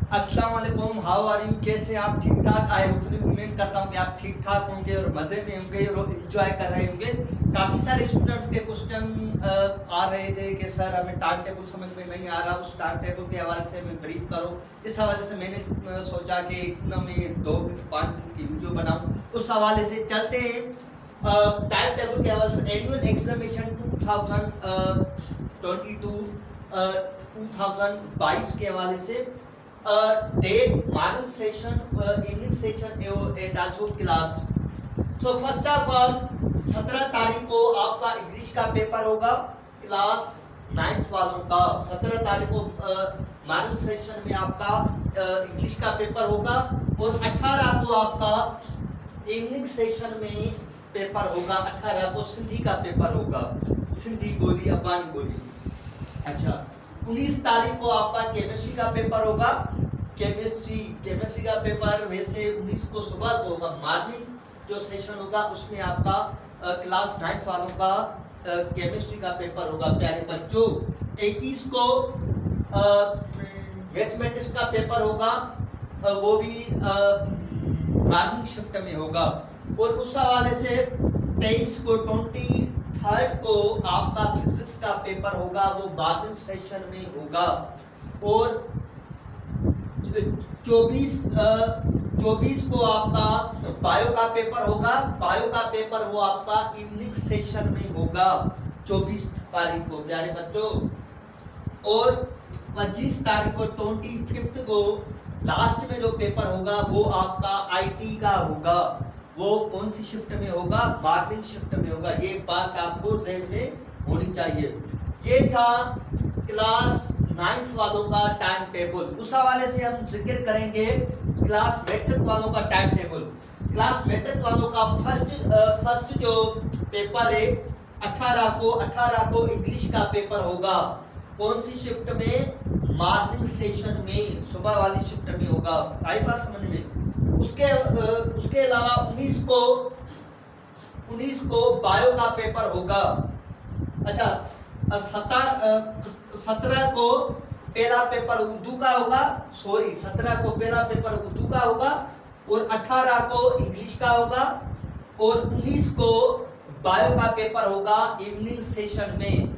अस्सलाम वालेकुम, how are you? कैसे आप? ठीक ठाक? आई होपफुली उम्मीद करता हूँ कि आप ठीक ठाक होंगे और मज़े में होंगे और एंजॉय कर रहे होंगे। काफ़ी सारे स्टूडेंट्स के क्वेश्चन आ रहे थे कि सर हमें टाइम टेबल समझ में नहीं आ रहा, उस टाइम टेबल के हवाले से हमें ब्रीफ करो। इस हवाले से मैंने सोचा कि क्यों मैं 2-5 मिनट की वीडियो बनाऊँ। उस हवाले से चलते हैं टाइम टेबल के हवाले से। एनुअल एग्जामिनेशन 2022 के हवाले से date, morning session, evening session and also class. So first of all 17 तारीख को आपका इंग्लिश का पेपर होगा क्लास 9th वालों का। 17 तारीख को मॉर्निंग सेशन में आपका इंग्लिश का पेपर होगा और 18 को आपका इवनिंग सेशन में पेपर होगा। 18 को सिंधी का पेपर होगा, सिंधी बोली, अफगानी बोली। अच्छा, 19 तारीख को आपका केमिस्ट्री का पेपर होगा। केमिस्ट्री का पेपर वैसे 19 को सुबह को होगा। मॉर्निंग जो सेशन होगा उसमें आपका क्लास 9th वालों का केमिस्ट्री का पेपर होगा प्यारे बच्चों। 21 को मैथमेटिक्स का पेपर होगा, वो भी मॉर्निंग शिफ्ट में होगा। और उस हवाले से 23 को 23rd को आपका फिजिक्स का पेपर होगा, वो मॉर्निंग सेशन में होगा। और 24 को आपका बायो का पेपर होगा। बायो का पेपर वो आपका इवनिंग सेशन में होगा 24 तारीख को प्यारे बच्चों। और 25 तारीख को 25th को लास्ट में जो पेपर होगा वो आपका आईटी का होगा। वो कौन सी शिफ्ट में होगा? मॉर्निंग शिफ्ट में होगा। ये बात आपको ज़हन में होनी चाहिए। ये था क्लास 9th वालों का टाइम टेबल। उस हवाले से हम जिक्र करेंगे क्लास मैट्रिक वालों का टाइम टेबल। क्लास मैट्रिक वालों का फर्स्ट जो पेपर है 18 को इंग्लिश का पेपर होगा। कौन सी शिफ्ट में? मॉर्निंग सेशन में, सुबह वाली शिफ्ट में होगा। आई बात समझ में? उसके अलावा 19 को बायो का पेपर होगा। अच्छा, 17 को पहला पेपर उर्दू का होगा। 17 को पहला पेपर उर्दू का होगा और 18 को इंग्लिश का होगा। और 19 को बायो का पेपर होगा इवनिंग सेशन में।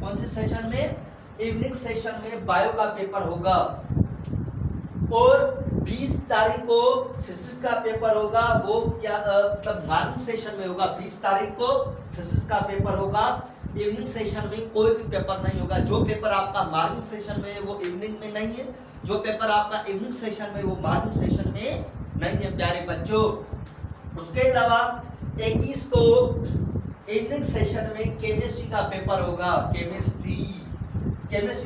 कौन से सेशन में? इवनिंग सेशन में बायो का पेपर होगा। और 20 तारीख को फिजिक्स का पेपर होगा, वो क्या मतलब मॉर्निंग सेशन में होगा। 20 तारीख को फिजिक्स का पेपर होगा। इवनिंग सेशन में कोई भी पेपर नहीं होगा। जो पेपर आपका मॉर्निंग सेशन में है वो इवनिंग में नहीं है, जो पेपर आपका इवनिंग सेशन में वो मॉर्निंग सेशन में नहीं है प्यारे बच्चों। उसके अलावा 21 को इवनिंग सेशन में केमिस्ट्री का पेपर होगा। केमिस्ट्री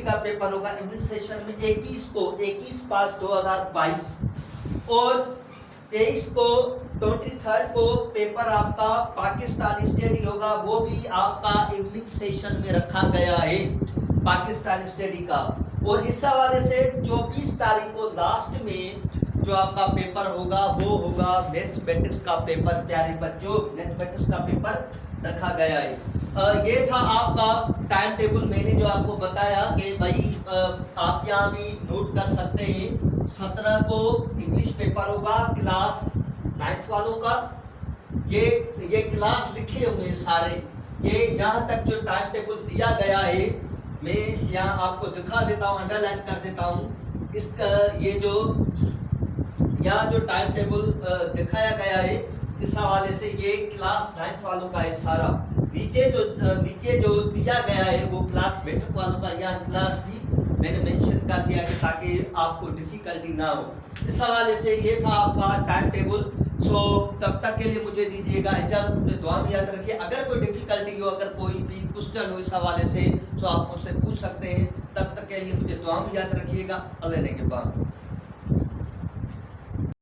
का पेपर होगा इवनिंग सेशन में 21/5/2022। और 23 को 23rd को पेपर आपका पाकिस्तानी स्टडी होगा, वो भी आपका इवनिंग सेशन में रखा गया है, पाकिस्तानी स्टडी का। और इस हवाले से 24 तारीख को लास्ट में जो आपका पेपर होगा वो होगा मैथमेटिक्स का पेपर प्यारे बच्चों। मैथमेटिक्स का पेपर रखा गया है। ये था आपका टाइम टेबल। मैंने जो आपको बताया कि भाई आप यहाँ भी नोट कर सकते हैं। 17 को इंग्लिश पेपर होगा क्लास 9th वालों का। ये क्लास लिखे हुए हैं सारे। ये यहाँ तक जो टाइम टेबल दिया गया है मैं यहाँ आपको दिखा देता हूँ, अंडरलाइन कर देता हूँ। इसका ये जो यहाँ जो टाइम टेबल दिखाया गया है इस हवाले से ये क्लास 9th वालों का है सारा। नीचे जो दिया गया है वो क्लास मैट्रिक वालों का। यहाँ क्लास भी मैंने मेंशन कर दिया कि ताकि आपको डिफिकल्टी ना हो। इस हवाले से ये था आपका टाइम टेबल। सो तब तक के लिए मुझे दीजिएगा इजाज़त। मुझे दुआ में याद रखिए। अगर कोई डिफिकल्टी हो, अगर कोई भी क्वेश्चन हो इस हवाले से तो आप मुझसे पूछ सकते हैं। तब तक के लिए मुझे दुआ में याद रखिएगा। अल्लाह ने के बाद।